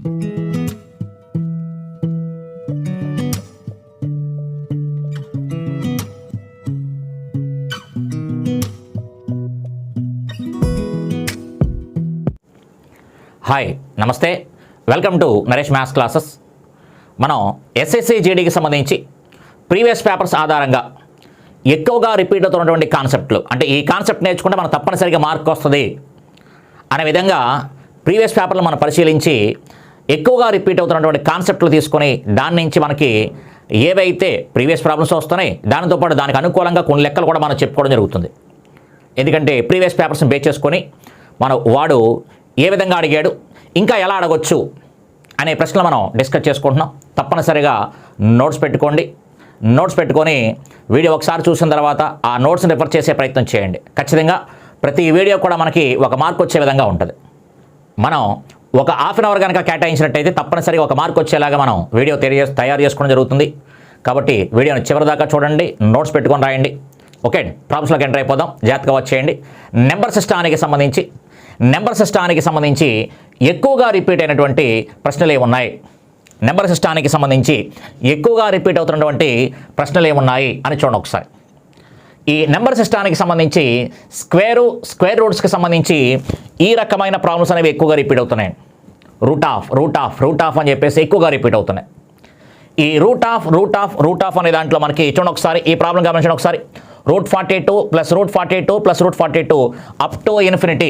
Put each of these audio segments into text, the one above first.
Hi నమస్తే, welcome to Naresh maths classes. మనం SSC జీడీకి సంబంధించి ప్రీవియస్ పేపర్స్ ఆధారంగా ఎక్కువగా రిపీట్ అవుతున్నటువంటి కాన్సెప్ట్లు, అంటే ఈ కాన్సెప్ట్ నేర్చుకుంటే మనం తప్పనిసరిగా మార్క్ వస్తుంది అనే విధంగా ప్రీవియస్ పేపర్లు మనం పరిశీలించి ఎక్కువగా రిపీట్ అవుతున్నటువంటి కాన్సెప్ట్లు తీసుకొని దాని నుంచి మనకి ఏవైతే ప్రీవియస్ ప్రాబ్లమ్స్ వస్తున్నాయి దానితో పాటు దానికి అనుకూలంగా కొన్ని లెక్కలు కూడా మనం చెప్పుకోవడం జరుగుతుంది. ఎందుకంటే ప్రీవియస్ పేపర్స్ని బేస్ చేసుకొని వాడు ఏ విధంగా అడిగాడు, ఇంకా ఎలా అడగొచ్చు అనే ప్రశ్నలు మనం డిస్కస్ చేసుకుంటున్నాం. తప్పనిసరిగా నోట్స్ పెట్టుకోండి. నోట్స్ పెట్టుకొని వీడియో ఒకసారి చూసిన తర్వాత ఆ నోట్స్ని రిఫర్ చేసే ప్రయత్నం చేయండి. ఖచ్చితంగా ప్రతి వీడియో కూడా మనకి ఒక మార్క్ వచ్చే విధంగా ఉంటుంది. మనం ఒక హాఫ్ అన్ అవర్ కనుక కేటాయించినట్టయితే తప్పనిసరిగా ఒక మార్క్ వచ్చేలాగా మనం వీడియో తయారు చేసుకోవడం జరుగుతుంది. కాబట్టి వీడియోని చివరిదాకా చూడండి, నోట్స్ పెట్టుకొని రాయండి. ఓకే, ప్రాబ్లమ్స్లోకి ఎంటర్ అయిపోదాం. జాగ్రత్తగా వచ్చేయండి. నెంబర్ సిస్టానికి సంబంధించి ఎక్కువగా రిపీట్ అయినటువంటి ప్రశ్నలు ఏమున్నాయి, నెంబర్ సిస్టానికి సంబంధించి ఎక్కువగా రిపీట్ అవుతున్నటువంటి ప్రశ్నలు ఏమున్నాయి అని చూడండి ఒకసారి. ఈ నెంబర్ సిస్టానికి సంబంధించి స్క్వేర్ రూట్స్కి సంబంధించి ఈ రకమైన ప్రాబ్లమ్స్ అనేవి ఎక్కువగా రిపీట్ అవుతున్నాయి. రూట్ ఆఫ్ అని చెప్పేసి ఎక్కువగా రిపీట్ అవుతున్నాయి. ఈ రూట్ ఆఫ్ అనే దాంట్లో మనకి చూడండి ఒకసారి, ఈ ప్రాబ్లం గమనించండి ఒకసారి. √42 + √42 + √42 అప్ టు ఇన్ఫినిటీ,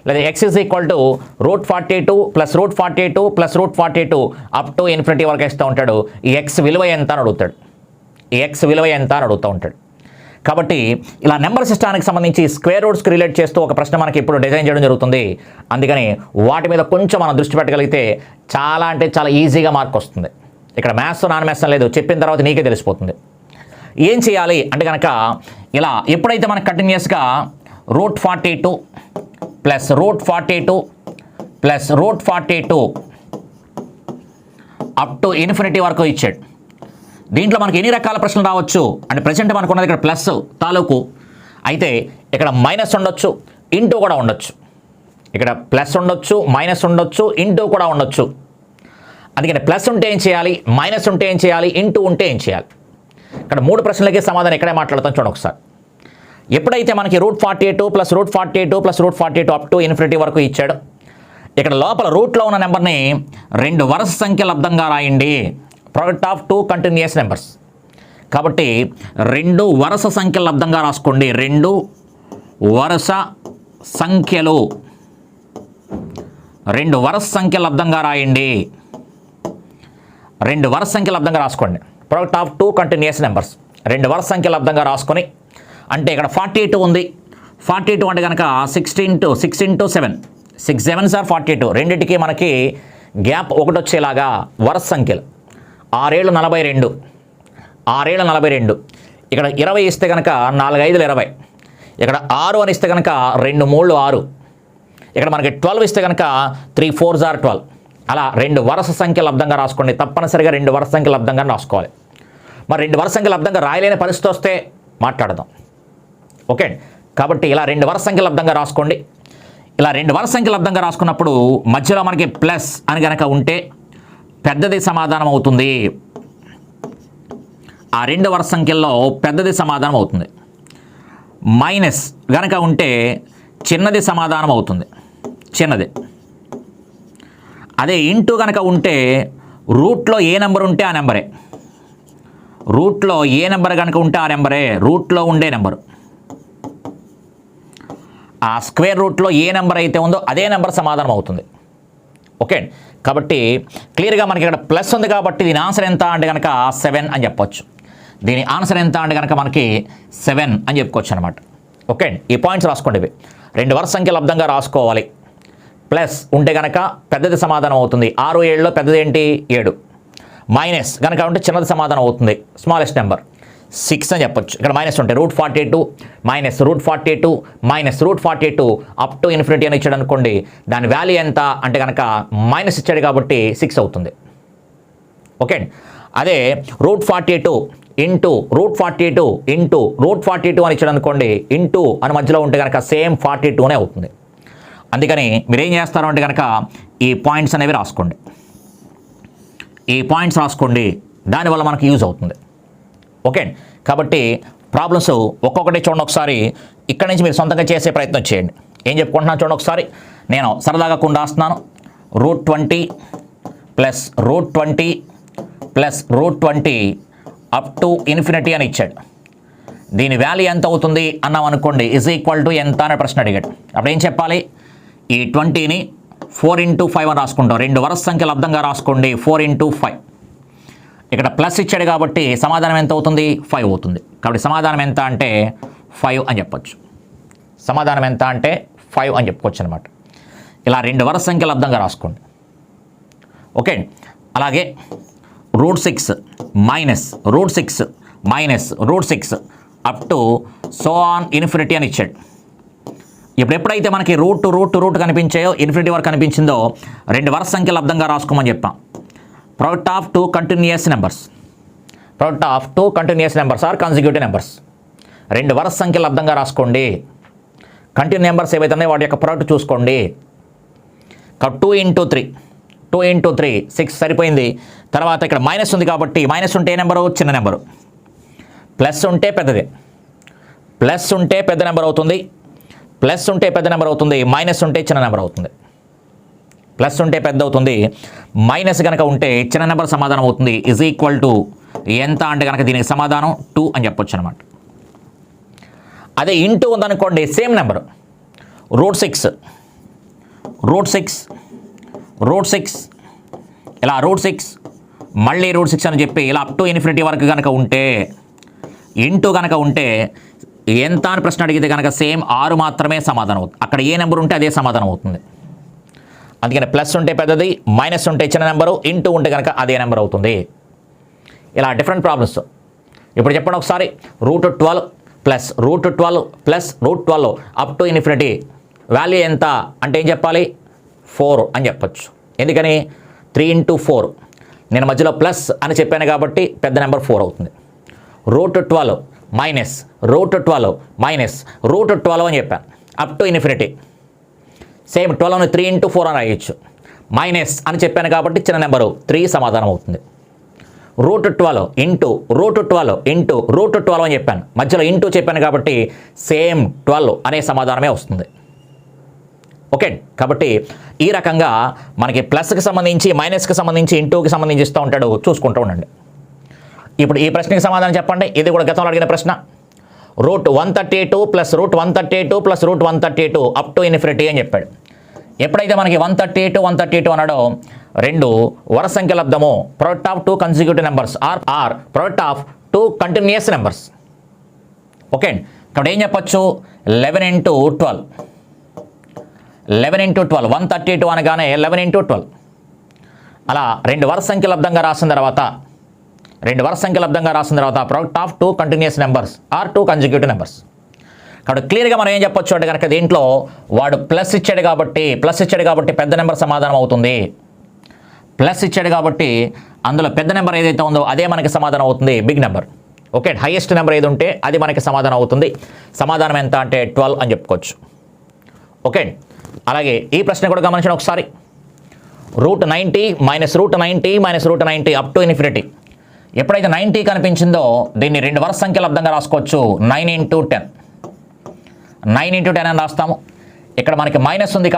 లేదా x = √42 + √42 + √42 అప్ టు ఇన్ఫినిటీ వరకు ఇస్తూ ఉంటాడు. ఈ x విలువ ఎంత అని అడుగుతూ ఉంటాడు. కాబట్టి ఇలా నెంబర్ సిస్టానికి సంబంధించి స్క్వేర్ రూట్స్కి రిలేట్ చేస్తూ ఒక ప్రశ్న మనకి ఇప్పుడు డిజైన్ చేయడం జరుగుతుంది. అందుకని వాటి మీద కొంచెం మనం దృష్టి పెట్టగలిగితే చాలా అంటే చాలా ఈజీగా మార్క్ వస్తుంది. ఇక్కడ మ్యాథ్స్ నాన్ మ్యాథ్స్ లేదు, చెప్పిన తర్వాత నీకే తెలిసిపోతుంది. ఏం చేయాలి అంటే కనుక ఇలా ఎప్పుడైతే మనకు కంటిన్యూస్గా √42 + √42 + √42 అప్ టు ఇన్ఫినిటీ వరకు ఇచ్చాడు. దీంట్లో మనకి ఎన్ని రకాల ప్రశ్నలు రావచ్చు అంటే ప్రజెంట్ మనకు ఉన్నది ఇక్కడ ప్లస్ తాలూకు, అయితే ఇక్కడ మైనస్ ఉండొచ్చు, ఇంటూ కూడా ఉండొచ్చు. ఇక్కడ ప్లస్ ఉండొచ్చు, మైనస్ ఉండొచ్చు, ఇంటూ కూడా ఉండొచ్చు. అందుకని ప్లస్ ఉంటే ఏం చేయాలి, మైనస్ ఉంటే ఏం చేయాలి, ఇంటూ ఉంటే ఏం చేయాలి. ఇక్కడ 3 ప్రశ్నలకి సమాధానం ఇక్కడే మాట్లాడతాం చూడండి ఒకసారి. ఎప్పుడైతే మనకి √42 + √42 + √42 అప్ టు ఇన్ఫినిటీ వరకు ఇచ్చాడు, ఇక్కడ లోపల రూట్లో ఉన్న నెంబర్ని 2 వరుస సంఖ్య లబ్దంగా రాయండి. ప్రోడక్ట్ ఆఫ్ 2 కంటిన్యూస్ నెంబర్స్ కాబట్టి 2 వరుస సంఖ్యల లబ్దంగా రాసుకోండి. 2 వరుస సంఖ్యలు, 2 వరుస సంఖ్యల లబ్దంగా రాయండి. 2 వరుస సంఖ్యల లబ్దంగా రాసుకోండి. ప్రోడక్ట్ ఆఫ్ 2 కంటిన్యూస్ నెంబర్స్ 2 వరుస సంఖ్యల లబ్దంగా రాసుకొని, అంటే ఇక్కడ 42 ఉంది. 42 అంటే కనుక 6 × 7 6 7s are 42. రెండింటికి మనకి గ్యాప్ ఒకటి వచ్చేలాగా వరుస సంఖ్యలు. 6 7 42, 6 7 42. ఇక్కడ 20 ఇస్తే కనుక 4 5 20. ఇక్కడ 6 అని ఇస్తే కనుక 2 3 6. ఇక్కడ మనకి 12 ఇస్తే కనుక 3 4s are 12. అలా 2 వరుస సంఖ్యల లబ్దంగా రాసుకోండి. తప్పనిసరిగా 2 వరుస సంఖ్యల లబ్దంగా రాసుకోవాలి. మరి 2 వరుస సంఖ్యల లబ్దంగా రాయలేని పరిస్థితి వస్తే మాట్లాడదాం. ఓకే, కాబట్టి ఇలా 2 వరుస సంఖ్యల లబ్దంగా రాసుకోండి. ఇలా 2 వరుస సంఖ్యల లబ్దంగా రాసుకున్నప్పుడు మధ్యలో మనకి ప్లస్ అని కనుక ఉంటే పెద్దది సమాధానం అవుతుంది. ఆ 2 వరుస సంఖ్యల్లో పెద్దది సమాధానం అవుతుంది. మైనస్ కనుక ఉంటే చిన్నది సమాధానం అవుతుంది, చిన్నది. అదే ఇంటూ కనుక ఉంటే రూట్లో ఏ నెంబర్ ఉంటే ఆ నెంబరే, రూట్లో ఏ నెంబర్ కనుక ఉంటే ఆ నెంబరే రూట్లో ఉండే నెంబరు. ఆ స్క్వేర్ రూట్లో ఏ నెంబర్ అయితే ఉందో అదే నెంబర్ సమాధానం అవుతుంది. ఓకే, కాబట్టి క్లియర్గా మనకి ఇక్కడ ప్లస్ ఉంది కాబట్టి దీని ఆన్సర్ ఎంత అంటే కనుక 7 అని చెప్పొచ్చు. దీని ఆన్సర్ ఎంత అంటే కనుక మనకి 7 అని చెప్పుకోవచ్చు అనమాట. ఓకే, ఈ పాయింట్స్ రాసుకోండి. ఇవి 2 వరుస సంఖ్యల లబ్దంగా రాసుకోవాలి. ప్లస్ ఉంటే కనుక పెద్దది సమాధానం అవుతుంది. 6 7లో పెద్దది ఏంటి 7. మైనస్ కనుక ఉంటే చిన్నది సమాధానం అవుతుంది, స్మాలెస్ట్ నెంబర్ 6 అని చెప్పొచ్చు. ఇక్కడ మైనస్ ఉంటే √42 - √42 అప్ టు ఇన్ఫినిటీ అని ఇచ్చాడు అనుకోండి, దాని వాల్యూ ఎంత అంటే కనుక మైనస్ ఇచ్చాడు కాబట్టి 6 అవుతుంది. ఓకే, అదే √42 ఇంటూ √42 ఇంటూ √42 అని ఇచ్చాడు అనుకోండి, ఇంటూ అని మధ్యలో ఉంటే కనుక సేమ్ 42నే అవుతుంది. అందుకని మీరేం చేస్తారు అంటే కనుక ఈ పాయింట్స్ అనేవి రాసుకోండి, ఈ పాయింట్స్ రాసుకోండి, దానివల్ల మనకు యూజ్ అవుతుంది. ఓకే, కాబట్టి ప్రాబ్లమ్స్ ఒక్కొక్కటి చూడండి ఒకసారి. ఇక్కడ నుంచి మీరు సొంతంగా చేసే ప్రయత్నం చేయండి. ఏం చెప్పుకుంటున్నాను చూడండి ఒకసారి. నేను సరదాగా కొన్ని రాస్తున్నాను. √20 plus √20 plus √20 up to infinity అని ఇచ్చాడు. దీని వాల్యూ ఎంత అవుతుంది అన్నాం అనుకోండి, ఈజ్ ఈక్వల్ టు ఎంత అనే ప్రశ్న అడిగాడు. అప్పుడు ఏం చెప్పాలి? ఈ 20ని 4 × 5 అని రాసుకుంటాం. 2 వరుస సంఖ్యలు అర్థంగా రాసుకోండి. 4 × 5. ఇక్కడ ప్లస్ ఇచ్చాడు కాబట్టి సమాధానం ఎంత అవుతుంది? 5 అవుతుంది. కాబట్టి సమాధానం ఎంత అంటే 5 అని చెప్పొచ్చు. సమాధానం ఎంత అంటే 5 అని చెప్పుకోవచ్చు అనమాట. ఇలా 2 వరుస సంఖ్యలు అర్థంగా రాసుకోండి. ఓకే, అలాగే √6 minus √6 minus √6 up to so on infinity అని ఇచ్చాడు. ఇప్పుడు ఎప్పుడైతే మనకి రూట్ కనిపించాయో, ఇన్ఫినిటీ వరకు కనిపించిందో 2 వరుస సంఖ్యలు అర్థంగా రాసుకోమని చెప్పాం. Product of 2 continuous numbers, product of 2 continuous numbers or consecutive numbers. 2 వరుస సంఖ్యలు అర్థంగా రాసుకోండి. కంటిన్యూ నెంబర్స్ ఏవైతే ఉన్నాయో వాటి యొక్క ప్రోడక్ట్ చూసుకోండి. 2 × 3 6 సరిపోయింది. తర్వాత ఇక్కడ మైనస్ ఉంది కాబట్టి మైనస్ ఉంటే ఏ నెంబరు? చిన్న నెంబరు. ప్లస్ ఉంటే పెద్దది, ప్లస్ ఉంటే పెద్ద నెంబర్ అవుతుంది, ప్లస్ ఉంటే పెద్ద నెంబర్ అవుతుంది, మైనస్ ఉంటే చిన్న నెంబర్ అవుతుంది. ప్లస్ ఉంటే పెద్ద అవుతుంది, మైనస్ కనుక ఉంటే చిన్న నెంబర్ సమాధానం అవుతుంది. ఈజ్ ఈక్వల్ టు ఎంత అంటే కనుక దీనికి సమాధానం 2 అని చెప్పొచ్చు అనమాట. అదే ఇంటూ ఉందనుకోండి, సేమ్ నెంబర్ √6 ఇలా √6 మళ్ళీ √6 అని చెప్పి ఇలా అప్ టు ఇన్ఫినిటీ వరకు కనుక ఉంటే, ఇంటూ కనుక ఉంటే ఎంత అని ప్రశ్న అడిగితే కనుక సేమ్ 6 మాత్రమే సమాధానం అవుతుంది. అక్కడ ఏ నెంబర్ ఉంటే అదే సమాధానం అవుతుంది. అందుకని ప్లస్ ఉంటే పెద్దది, మైనస్ ఉంటే చిన్న నెంబరు, ఇంటూ ఉంటే కనుక అదే నెంబర్ అవుతుంది. ఇలా డిఫరెంట్ ప్రాబ్లమ్స్. ఇప్పుడు చెప్పండి ఒకసారి. √12 plus √12 plus √12 up to infinity value ఎంత అంటే ఏం చెప్పాలి? 4 అని చెప్పచ్చు. ఎందుకని? 3 × 4. నేను మధ్యలో ప్లస్ అని చెప్పాను కాబట్టి పెద్ద నెంబర్ 4 అవుతుంది. √12 మైనస్ √12 మైనస్ √12 అని చెప్పాను అప్ టు ఇన్ఫినిటీ. సేమ్ 12ని 3 × 4 అని రాయొచ్చు. మైనస్ అని చెప్పాను కాబట్టి చిన్న నెంబరు 3 సమాధానం అవుతుంది. √12 ఇంటూ √12 అని చెప్పాను, మధ్యలో ఇంటూ చెప్పాను కాబట్టి సేమ్ 12 అనే సమాధానమే వస్తుంది. ఓకే, కాబట్టి ఈ రకంగా మనకి ప్లస్కి సంబంధించి, మైనస్కి సంబంధించి, ఇంటూకి సంబంధించి ఇస్తూ ఉంటాడు, చూసుకుంటూ ఉండండి. ఇప్పుడు ఈ ప్రశ్నకి సమాధానం చెప్పండి. ఇది కూడా గతంలో అడిగిన ప్రశ్న. √132 plus √132 plus √132 up to infinity అని చెప్పాడు. ఎప్పుడైతే మనకి 132 అన్నాడో 2 వరుస సంఖ్యల లబ్ధము, product of 2 consecutive numbers or product of 2 continuous numbers. Okay, కాబట్టి ఏం చెప్పచ్చు? 11 × 12 132 అనగానే 11 × 12. అలా 2 వరుస సంఖ్యల లబ్ధంగా రాసిన తర్వాత product of 2 continuous numbers or 2 consecutive numbers. కాబట్టి క్లియర్గా మనం ఏం చెప్పొచ్చు అంటే కనుక దీంట్లో వాడు ప్లస్ ఇచ్చాడు కాబట్టి పెద్ద నెంబర్ సమాధానం అవుతుంది. ప్లస్ ఇచ్చాడు కాబట్టి అందులో పెద్ద నెంబర్ ఏదైతే ఉందో అదే మనకి సమాధానం అవుతుంది, big number. Okay, highest number ఏది ఉంటే అది మనకి సమాధానం అవుతుంది. సమాధానం ఎంత అంటే 12 అని చెప్పుకోవచ్చు. ఓకే, అలాగే ఈ ప్రశ్న కూడా గమనించండి ఒకసారి. √90 మైనస్ √90 అప్ టు ఇన్ఫినిటీ. ఎప్పుడైతే 90 కనిపించిందో దీన్ని 2 వరుస సంఖ్యల లబ్ధంగా రాసుకోవచ్చు. 9 × 10 అని రాస్తాము. ఇక్కడ మనకి మైనస్ ఉంది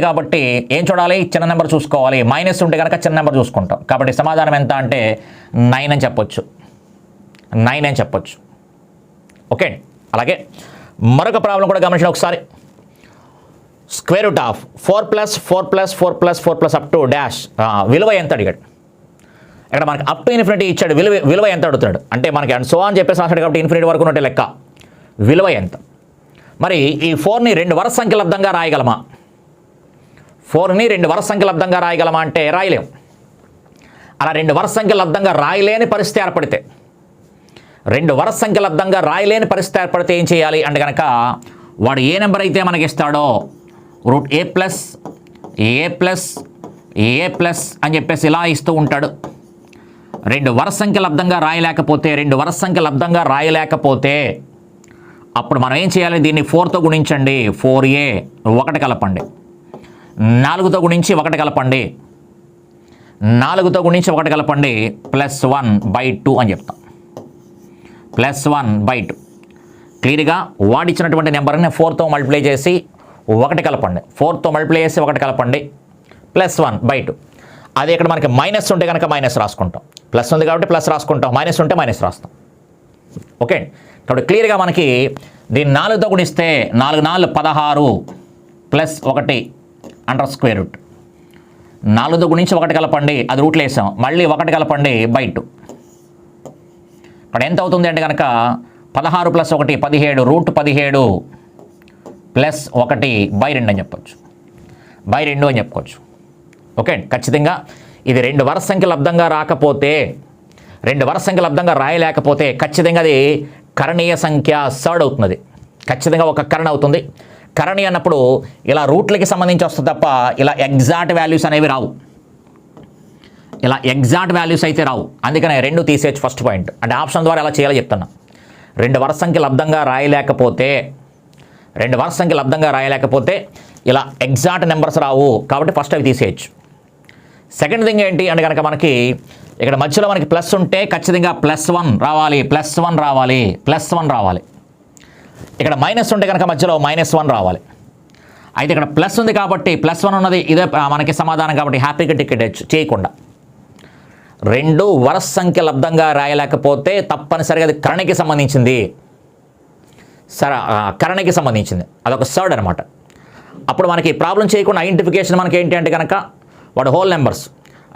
కాబట్టి ఏం చూడాలి? చిన్న నెంబర్ చూసుకోవాలి. మైనస్ ఉంటే కనుక చిన్న నెంబర్ చూసుకుంటాం. కాబట్టి సమాధానం ఎంత అంటే 9 అని చెప్పొచ్చు. ఓకే, అలాగే మరొక ప్రాబ్లం కూడా గమనించండి ఒకసారి. Square root of 4+4+4+4+ up to dash విలువ ఎంత అడిగాడు. ఇక్కడ మనకి అప్ టు ఇన్ఫినిటీ ఇచ్చాడు. విలువ ఎంత అడుగుతున్నాడు అంటే మనకి అండ్ సో అని చెప్పేసి రాశాడు కాబట్టి ఇన్ఫినిటీ వరకు ఉన్నట్టే లెక్క. విలువ ఎంత? మరి ఈ 4ని 2 వరుస సంఖ్యల లబ్ధంగా రాయగలమా? 4ని 2 వరుస సంఖ్యల లబ్ధంగా రాయగలమా అంటే రాయలేం. అలా 2 వరుస సంఖ్యల లబ్ధంగా రాయలేని పరిస్థితి ఏర్పడితే 2 వరుస సంఖ్యల లబ్ధంగా రాయలేని పరిస్థితి ఏర్పడితే ఏం చేయాలి అంటే కనుక వాడు ఏ నెంబర్ అయితే మనకి ఇస్తాడో √a+, అని చెప్పేసి ఇలా ఇస్తూ ఉంటాడు. 2 వరుస సంఖ్యల లబ్ధంగా రాయలేకపోతే అప్పుడు మనం ఏం చేయాలి, దీన్ని 4తో గుణించండి, 4a 1 కలపండి, 4తో గుణించి 1 కలపండి, 4తో గుణించి 1 కలపండి, +1/2 అని చెప్తాం. +1/2 క్లియర్గా వాడిచ్చినటువంటి నెంబర్ని 4తో మల్టిప్లై చేసి 1 కలపండి, 4తో మల్టిప్లై చేసి 1 కలపండి, +1/2. అదే ఇక్కడ మనకి మైనస్ ఉంటే కనుక మైనస్ రాసుకుంటాం, ప్లస్ ఉంది కాబట్టి ప్లస్ రాసుకుంటాం, మైనస్ ఉంటే మైనస్ రాస్తాం. ఓకే, కాబట్టి క్లియర్గా మనకి దీన్ని 4తో గుణిస్తే 4 4 16 +1 అండర్ స్క్వేర్ రూట్. 4తో గుణించి 1 కలపండి, అది రూట్లో వేసాం, మళ్ళీ 1 కలపండి /2. ఇక్కడ ఎంత అవుతుంది అంటే కనుక 16 + 1 17, √17 +1/2 అని చెప్పొచ్చు, /2 అని చెప్పుకోవచ్చు. ఓకే, ఖచ్చితంగా ఇది 2 వరుస సంఖ్యల లబ్దంగా రాకపోతే, 2 వరుస సంఖ్యల లబ్దంగా రాయలేకపోతే ఖచ్చితంగా అది కరణీయ సంఖ్య సర్డ్ అవుతుంది. ఖచ్చితంగా ఒక కరణ అవుతుంది. కరణి అన్నప్పుడు ఇలా రూట్లకి సంబంధించి వస్తుంది తప్ప ఇలా ఎగ్జాక్ట్ వాల్యూస్ అనేవి రావు, ఇలా ఎగ్జాక్ట్ వాల్యూస్ అయితే రావు. అందుకనే 2 తీసేయచ్చు ఫస్ట్ పాయింట్. అంటే ఆప్షన్ ద్వారా ఎలా చేయాలో చెప్తున్నా. 2 వరుస సంఖ్యల లబ్దంగా రాయలేకపోతే, 2 వరుస సంఖ్యల లబ్దంగా రాయలేకపోతే ఇలా ఎగ్జాక్ట్ నెంబర్స్ రావు, కాబట్టి ఫస్ట్ అవి తీసేయచ్చు. సెకండ్ థింగ్ ఏంటి అంటే కనుక మనకి ఇక్కడ మధ్యలో మనకి ప్లస్ ఉంటే ఖచ్చితంగా +1 రావాలి, +1 రావాలి, +1 రావాలి. ఇక్కడ మైనస్ ఉంటే కనుక మధ్యలో -1 రావాలి. అయితే ఇక్కడ ప్లస్ ఉంది కాబట్టి +1 ఉన్నది ఇదే మనకి సమాధానం కాబట్టి హ్యాపీగా టికెట్ చేయకుండా. 2 వరుస సంఖ్య లబ్దంగా రాయలేకపోతే తప్పనిసరిగా అది కరణికి సంబంధించింది, కరణికి సంబంధించింది, అదొక సర్డ్ అనమాట. అప్పుడు మనకి ప్రాబ్లం చేయకుండా ఐడెంటిఫికేషన్ మనకి ఏంటి అంటే కనుక వాడు హోల్ నెంబర్స్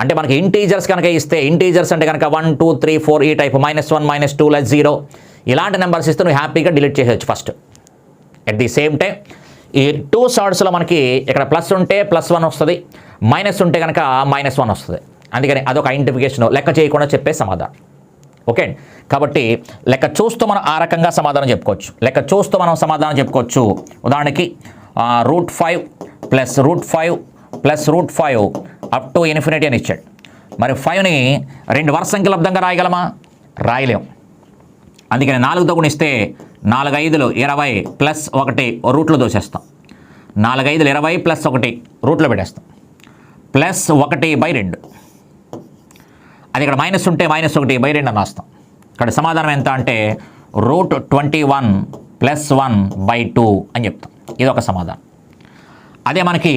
అంటే మనకి ఇంటీజర్స్ కనుక ఇస్తే, ఇంటీజర్స్ అంటే కనుక 1 2 3 4 ఈ టైప్, -1 -2 0 ఇలాంటి నెంబర్స్ ఇస్తే నువ్వు హ్యాపీగా డిలీట్ చేసేయచ్చు first. At the same time ఈ 2 సార్ట్స్లో మనకి ఇక్కడ ప్లస్ ఉంటే +1 వస్తుంది, మైనస్ ఉంటే కనుక -1 వస్తుంది. అందుకని అదొక ఐడెంటిఫికేషన్ లెక్క చేయకుండా చెప్పే సమాధానం. ఓకే, కాబట్టి లెక్క చూస్తూ మనం ఆ రకంగా సమాధానం చెప్పుకోవచ్చు. లెక్క చూస్తూ మనం సమాధానం చెప్పుకోవచ్చు. ఉదాహరణకి √5 + √5 అప్ టు ఇన్ఫినిటీ అని ఇచ్చాడు. మరి 5ని 2 వరుస సంఖ్యల లబ్దంగా రాయగలమా? రాయలేం. అందుకని 4తో గుణిస్తే 4 5 20 +1 రూట్లో దోసేస్తాం. 4 5 20 +1 రూట్లో పెట్టేస్తాం, +1/2. అది ఇక్కడ మైనస్ ఉంటే -1/2 అని రాస్తాం. ఇక్కడ సమాధానం ఎంత అంటే √21 +1/2 అని చెప్తాం. ఇది ఒక సమాధానం. అదే మనకి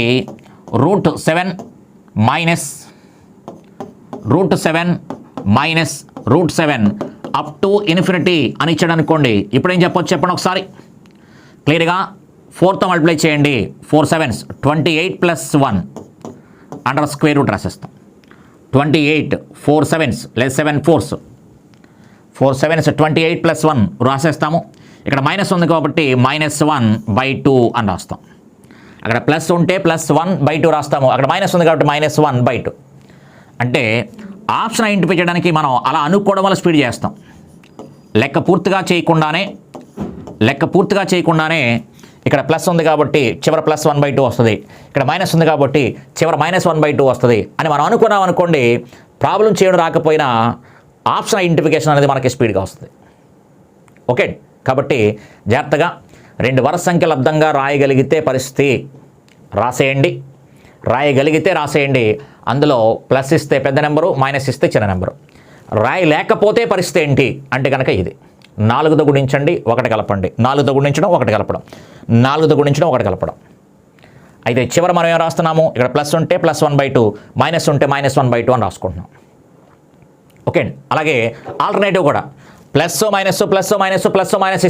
√7 -√7 అప్ టు ఇన్ఫినిటీ అని ఇచ్చాడు అనుకోండి. ఇప్పుడు ఏం చెప్పొచ్చు చెప్పండి ఒకసారి క్లియర్గా. 4తో మల్టిప్లై చేయండి, 4 7s 28 +1 under square root రాసేస్తాం. 28 4 7s లేదా 7 4s 4 7s 28 +1 రాసేస్తాము. ఇక్కడ మైనస్ ఉంది కాబట్టి -1/2 అని రాస్తాం. అక్కడ ప్లస్ ఉంటే +1/2 రాస్తాము, అక్కడ మైనస్ ఉంది కాబట్టి -1/2. అంటే ఆప్షన్ ఐడెంటిఫై చేయడానికి మనం అలా అనుకోవడం వల్ల స్పీడ్ చేస్తాం. లెక్క పూర్తిగా చేయకుండానే ఇక్కడ ప్లస్ ఉంది కాబట్టి చివర +1/2 వస్తుంది, ఇక్కడ మైనస్ ఉంది కాబట్టి చివర -1/2 వస్తుంది అని మనం అనుకున్నాం అనుకోండి. ప్రాబ్లం చేయడం రాకపోయినా ఆప్షన్ ఐడెంటిఫికేషన్ అనేది మనకి స్పీడ్గా వస్తుంది. ఓకే, కాబట్టి జాగ్రత్తగా 2 వరుస సంఖ్య లబ్దంగా రాయగలిగితే పరిస్థితి రాయగలిగితే అందులో ప్లస్ ఇస్తే పెద్ద నెంబరు, మైనస్ ఇస్తే చిన్న నెంబరు. రాయలేకపోతే పరిస్థితి ఏంటి అంటే కనుక ఇది 4తో గుణించండి 1 కలపండి, 4తో గుణించడం 1 కలపడం, 4తో గుణించడం 1 కలపడం. అయితే చివర మనం ఏం రాస్తున్నాము, ఇక్కడ ప్లస్ ఉంటే +1/2, మైనస్ ఉంటే -1/2 అని రాసుకుంటున్నాం. ఓకే, అలాగే ఆల్టర్నేటివ్ కూడా ప్లస్ మైనస్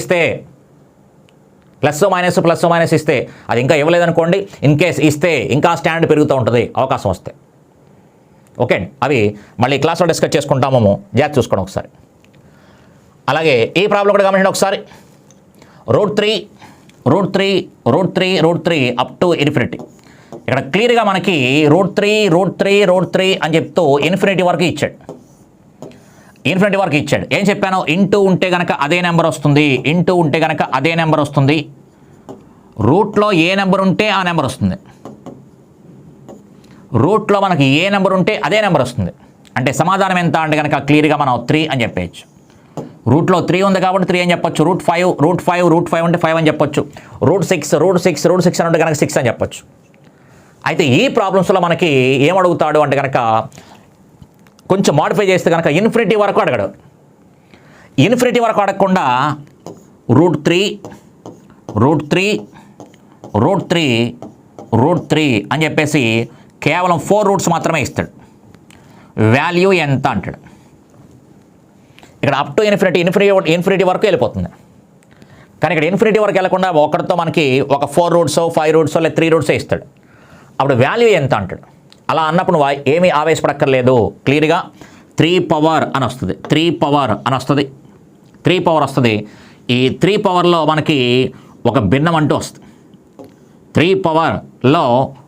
ఇస్తే ఇస్తే అది ఇంకా ఇవ్వలేదనుకోండి, ఇన్ కేస్ ఇస్తే ఇంకా స్టాండర్డ్ పెరుగుతూ ఉంటుంది అవకాశం వస్తే. ఓకే, అవి మళ్ళీ క్లాస్లో డిస్కస్ చేసుకుంటాము, జాగ్రత్త చూసుకోండి ఒకసారి. అలాగే ఈ ప్రాబ్లం కూడా గమనించండి ఒకసారి. √3 అప్ టు ఇన్ఫినిటీ. ఇక్కడ క్లియర్గా మనకి √3 అని చెప్తూ ఇన్ఫినిటీ వరకు ఇచ్చాడు. ఏం చెప్పాను, ఇంటూ ఉంటే కనుక అదే నెంబర్ వస్తుంది, రూట్లో ఏ నెంబర్ ఉంటే ఆ నెంబర్ వస్తుంది. రూట్లో మనకి ఏ నెంబర్ ఉంటే అదే నెంబర్ వస్తుంది. అంటే సమాధానం ఎంత అంటే కనుక క్లియర్గా మనం 3 అని చెప్పేయచ్చు. రూట్లో 3 ఉంది కాబట్టి 3 అని చెప్పొచ్చు. రూట్ 5 అంటే 5 అని చెప్పొచ్చు. రూట్ 6 అని ఉంటే కనుక 6 అని చెప్పొచ్చు. అయితే ఈ ప్రాబ్లమ్స్లో మనకి ఏం అడుగుతాడు అంటే కనుక కొంచెం మాడిఫై చేస్తే కనుక ఇన్ఫినిటీ వరకు అడగడు. ఇన్ఫినిటీ వరకు అడగకుండా రూట్ 3 అని చెప్పేసి కేవలం 4 రూట్స్ మాత్రమే ఇస్తాడు. వాల్యూ ఎంత అంటాడు. ఇక్కడ అప్ టు ఇన్ఫినిటీ వరకు వెళ్ళిపోతుంది. కానీ ఇక్కడ ఇన్ఫినిటీ వరకు వెళ్ళకుండా ఒకరితో మనకి ఒక 4 రూట్స్ 5 రూట్స్ లేదా 3 రూట్స్ ఇస్తాడు. అప్పుడు వాల్యూ ఎంత అంటాడు. అలా అన్నప్పుడు ఏమీ ఆవేశపడక్కర్లేదు. క్లియర్గా 3 పవర్ అని వస్తుంది. 3 పవర్ వస్తుంది. ఈ 3 పవర్లో మనకి ఒక భిన్నం అంటూ వస్తుంది. 3 పవర్లో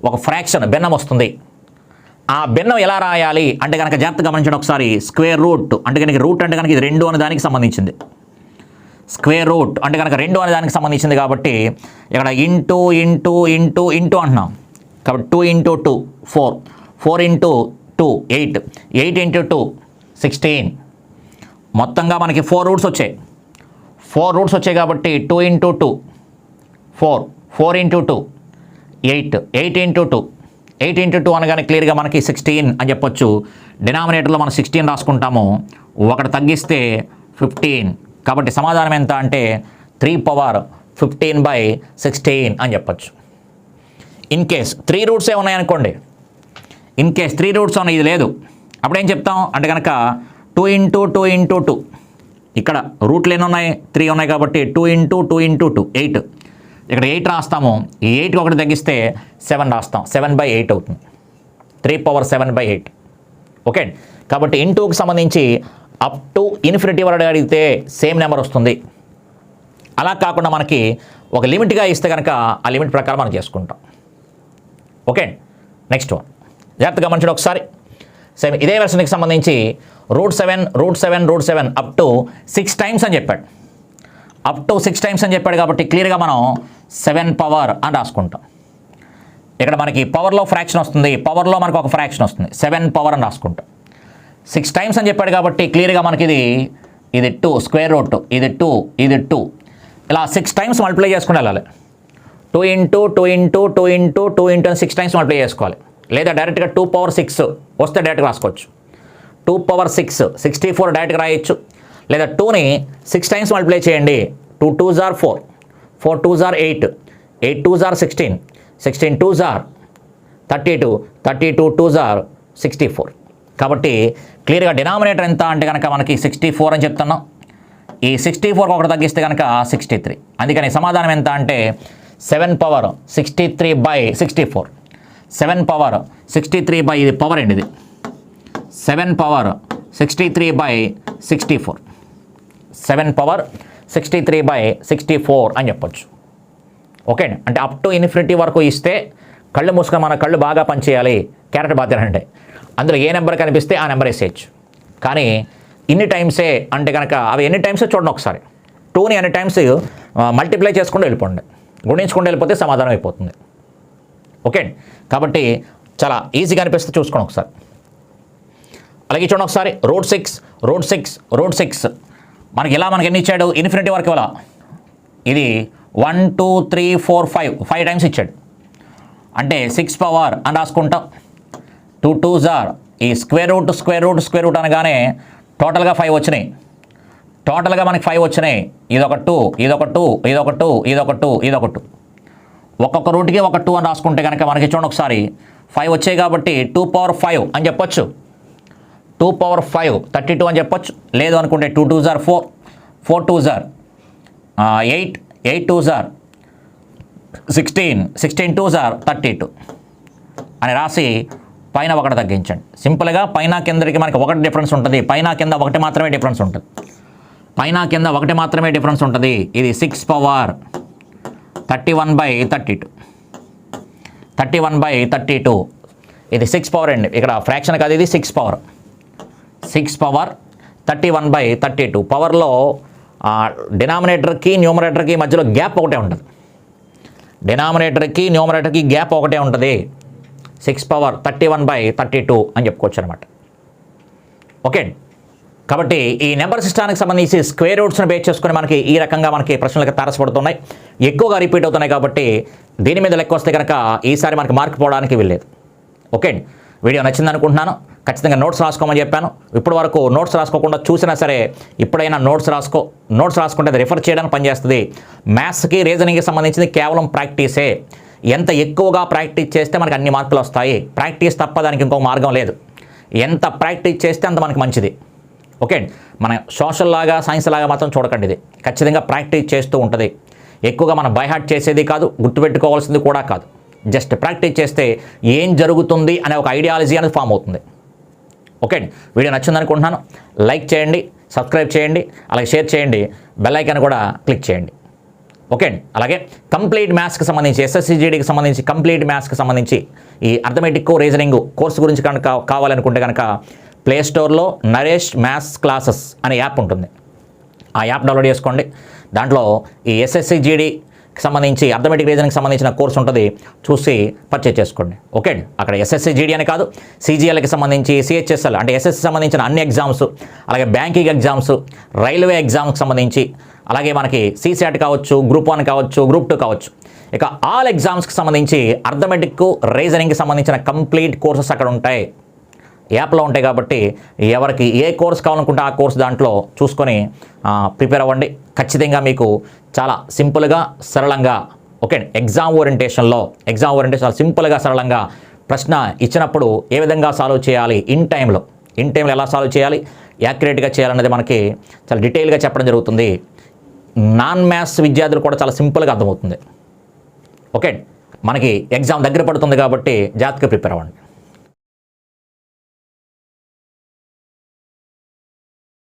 ఒక ఫ్రాక్షన్ భిన్నం వస్తుంది. ఆ భిన్నం ఎలా రాయాలి అంటే కనుక జాగ్రత్తగా గమనించండి ఒకసారి. స్క్వేర్ రూట్ అంటే కనుక రూట్ అంటే కనుక ఇది 2 అనే దానికి సంబంధించింది. స్క్వేర్ రూట్ అంటే కనుక 2 అనే దానికి సంబంధించింది కాబట్టి ఇక్కడ ఇంటూ అంటున్నాం. కాబట్టి 2 × 2 4 × 2 8 × 2 16. మొత్తంగా మనకి 4 రూట్స్ వచ్చాయి. 4 రూట్స్ వచ్చాయి కాబట్టి 2 × 2 4 × 2 8 × 2 8 × 2 అనగానే క్లియర్గా మనకి 16 అని చెప్పొచ్చు. డినామినేటర్లో మనం 16 రాసుకుంటాము. ఒకటి తగ్గిస్తే 15. కాబట్టి సమాధానం ఎంత అంటే 3 పవర్ 15/16 అని చెప్పొచ్చు. ఇన్ కేస్ 3 రూట్సే ఉన్నాయనుకోండి. ఇన్ కేస్ 3 రూట్స్ ఉన్నాయి, ఇది లేదు, అప్పుడు ఏం చెప్తాం అంటే కనుక 2 × 2 ఇక్కడ రూట్లు ఎన్ని ఉన్నాయి? 3 ఉన్నాయి కాబట్టి 2 × 2 8. ఇక్కడ 8 రాస్తాము. ఈ 8కి ఒకటి తగ్గిస్తే 7 రాస్తాం. 7/8 అవుతుంది. 3 పవర్ 7/8. ఓకే. కాబట్టి ఇంటూకి సంబంధించి అప్ టు ఇన్ఫినిటీ వరకు అడిగితే సేమ్ నెంబర్ వస్తుంది. అలా కాకుండా మనకి ఒక లిమిట్గా ఇస్తే కనుక ఆ లిమిట్ ప్రకారం మనం చేసుకుంటాం. ఓకే. నెక్స్ట్ వన్ జాగ్రత్తగా గమనించండి ఒకసారి. సేమ్ ఇదే వెర్షన్కి సంబంధించి √7 అప్ టు 6 టైమ్స్ అని చెప్పాడు. అప్ టు 6 టైమ్స్ అని చెప్పాడు కాబట్టి క్లియర్గా మనం 7 పవర్ అని రాసుకుంటాం. ఇక్కడ మనకి పవర్లో ఫ్రాక్షన్ వస్తుంది. పవర్లో మనకు ఒక ఫ్రాక్షన్ వస్తుంది. 7 పవర్ అని రాసుకుంటాం. 6 టైమ్స్ అని చెప్పాడు కాబట్టి క్లియర్గా మనకి ఇది 2 స్క్వేర్ రూట్, ఇది 2 ఇలా 6 టైమ్స్ మల్టిప్లై చేసుకుని వెళ్ళాలి. 2 × 6 టైమ్స్ మల్టిప్లై చేసుకోవాలి. లేదా డైరెక్ట్గా 2 పవర్ 6 వస్తే డైరెక్ట్గా రాసుకోవచ్చు. 2 పవర్ 6 64 డైరెక్ట్గా రాయొచ్చు. లేదా 2ని 6 టైమ్స్ మల్టిప్లై చేయండి. 2 2s are 4, 4 2s are 8, 8 2s are 16, 16 2s are 32, 32 2s are 64. కాబట్టి క్లియర్గా డినామినేటర్ ఎంత అంటే కనుక మనకి 64 అని చెప్తున్నాం. ఈ 64 ఒకటి తగ్గిస్తే కనుక 63. అందుకని సమాధానం ఎంత అంటే 7 పవర్ 63/64. 7 పవర్ 63 ఇది పవర్ అండి. ఇది 7 పవర్ 63/64. 7 పవర్ 63/64 అని చెప్పొచ్చు. ఓకే. అంటే అప్ టు ఇన్ఫినిటీ వరకు ఇస్తే కళ్ళు మూసుకొని మన కళ్ళు బాగా పనిచేయాలి. క్యారెట్ బాధ్యత అంటే అందులో ఏ నెంబర్ కనిపిస్తే ఆ నెంబర్ వేసేయచ్చు. కానీ ఇన్ని టైమ్సే అంటే కనుక అవి ఎన్ని టైమ్స్ చూడండి ఒకసారి. 2ని అన్ని టైమ్స్ మల్టిప్లై చేసుకుంటూ వెళ్ళిపోండి. గుణించుకుంటూ వెళ్ళిపోతే సమాధానం అయిపోతుంది. ఓకే. కాబట్టి చాలా ఈజీగా అనిపిస్తే చూసుకోండి ఒకసారి. అలాగే చూడండి ఒకసారి √6 మనకి ఎన్ని ఇచ్చాడు? ఇన్ఫినిటీ వరకు ఇలా ఇది 1 2 3 4 5 టైమ్స్ ఇచ్చాడు. అంటే 6 పవర్ అని రాసుకుంటాం. 2 2s are ఈ స్క్వేర్ రూట్ అనగానే టోటల్గా 5 వచ్చినాయి. టోటల్గా మనకి 5 వచ్చినాయి. ఇదొక 2 ఒక్కొక్క రూట్కి ఒక 2 అని రాసుకుంటే కనుక మనకి చూడండి ఒకసారి 5 వచ్చాయి కాబట్టి 2 పవర్ 5 అని చెప్పొచ్చు. 2 పవర్ 5 32 అని చెప్పొచ్చు. లేదు అనుకుంటే 2 2s are 4, 4 2s are 8, 8 2s are 16, 16 2s are 32 అని రాసి పైన ఒకటి తగ్గించండి. సింపుల్గా పైన కిందకి మనకి ఒకటి డిఫరెన్స్ ఉంటుంది. పైన కింద ఒకటి మాత్రమే డిఫరెన్స్ ఉంటుంది. ఇది 6 పవర్ 31/32. 31/32 ఇది 6 పవర్ అండి. ఇక్కడ ఫ్రాక్షన్ కాదు, ఇది 6 పవర్ 31/32. పవర్లో డినామినేటర్కి న్యూమరేటర్కి మధ్యలో గ్యాప్ ఒకటే ఉంటుంది. డినామినేటర్కి న్యూమరేటర్కి గ్యాప్ ఒకటే ఉంటుంది. 6 పవర్ 31/32 అని చెప్పుకోవచ్చు అనమాట. ఓకే. కాబట్టి ఈ నెంబర్ సిస్టానికి సంబంధించి స్క్వేర్ రూట్స్ని బేస్ చేసుకుని మనకి ఈ రకంగా మనకి ప్రశ్నలకు తారసపడుతున్నాయి, ఎక్కువగా రిపీట్ అవుతున్నాయి. కాబట్టి దీని మీద లెక్క వస్తే కనుక ఈసారి మనకి మార్క్ పోవడానికి వెళ్ళలేదు. ఓకే, వీడియో నచ్చింది అనుకుంటున్నాను. ఖచ్చితంగా నోట్స్ రాసుకోమని చెప్పాను. ఇప్పటి వరకు నోట్స్ రాసుకోకుండా చూసినా సరే ఇప్పుడైనా నోట్స్ రాసుకో. నోట్స్ రాసుకుంటే అది రిఫర్ చేయడానికి పనిచేస్తుంది. మ్యాథ్స్కి రీజనింగ్కి సంబంధించింది కేవలం ప్రాక్టీసే. ఎంత ఎక్కువగా ప్రాక్టీస్ చేస్తే మనకి అన్ని మార్కులు వస్తాయి. ప్రాక్టీస్ తప్ప దానికి ఇంకో మార్గం లేదు. ఎంత ప్రాక్టీస్ చేస్తే అంత మనకి మంచిది. ఓకే, మన సోషల్ లాగా సైన్స్ లాగా మాత్రం చూడకండి. ఇది ఖచ్చితంగా ప్రాక్టీస్ చేస్తూ ఉంటుంది. ఎక్కువగా మనం బై హార్ట్ చేసేది కాదు, గుర్తుపెట్టుకోవాల్సింది కూడా కాదు. జస్ట్ ప్రాక్టీస్ చేస్తే ఏం జరుగుతుంది అనే ఒక ఐడియాలజీ అనేది ఫామ్ అవుతుంది. ఓకే, వీడియో నచ్చింది అనుకుంటున్నాను. లైక్ చేయండి, సబ్స్క్రైబ్ చేయండి, అలాగే షేర్ చేయండి, బెల్ ఐకాన్ కూడా క్లిక్ చేయండి. ఓకే, అలాగే కంప్లీట్ మ్యాథ్స్కి సంబంధించి ఎస్ఎస్సి జీడీకి సంబంధించి కంప్లీట్ మ్యాథ్స్కి సంబంధించి ఈ అర్థమెటిక్ రీజనింగ్ కోర్సు గురించి కనుక కావాలనుకుంటే కనుక ప్లే స్టోర్లో నరేష్ మ్యాథ్స్ క్లాసెస్ అనే యాప్ ఉంటుంది. ఆ యాప్ డౌన్లోడ్ చేసుకోండి. దాంట్లో ఈ ఎస్ఎస్సి జీడీకి సంబంధించి అర్థమెటిక్ రీజనింగ్కి సంబంధించిన కోర్సు ఉంటుంది, చూసి పర్చేజ్ చేసుకోండి. ఓకే, అక్కడ ఎస్ఎస్సి జీడీ అని కాదు, సిజిఎల్కి సంబంధించి సిహెచ్ఎస్ఎల్ అంటే ఎస్ఎస్సి సంబంధించిన అన్ని ఎగ్జామ్స్, అలాగే బ్యాంకింగ్ ఎగ్జామ్స్, రైల్వే ఎగ్జామ్కి సంబంధించి, అలాగే మనకి సిసాట్ కావచ్చు, గ్రూప్ 1 కావచ్చు, గ్రూప్ 2 కావచ్చు, ఇక ఆల్ ఎగ్జామ్స్కి సంబంధించి అర్థమెటిక్ రీజనింగ్కి సంబంధించిన కంప్లీట్ కోర్సెస్ అక్కడ ఉంటాయి, యాప్లో ఉంటాయి. కాబట్టి ఎవరికి ఏ కోర్స్ కావాలనుకుంటే ఆ కోర్స్ దాంట్లో చూసుకొని ప్రిపేర్ అవ్వండి. ఖచ్చితంగా మీకు చాలా సింపుల్గా సరళంగా ఓకే ఎగ్జామ్ ఓరియంటేషన్లో సింపుల్గా సరళంగా ప్రశ్న ఇచ్చినప్పుడు ఏ విధంగా సాల్వ్ చేయాలి, ఇన్ టైంలో ఎలా సాల్వ్ చేయాలి, యాక్యురేట్గా చేయాలన్నది మనకి చాలా డీటెయిల్గా చెప్పడం జరుగుతుంది. నాన్ మ్యాథ్స్ విద్యార్థులు కూడా చాలా సింపుల్గా అర్థమవుతుంది. ఓకే, మనకి ఎగ్జామ్ దగ్గర పడుతుంది కాబట్టి జాగ్రత్తగా ప్రిపేర్ అవ్వండి.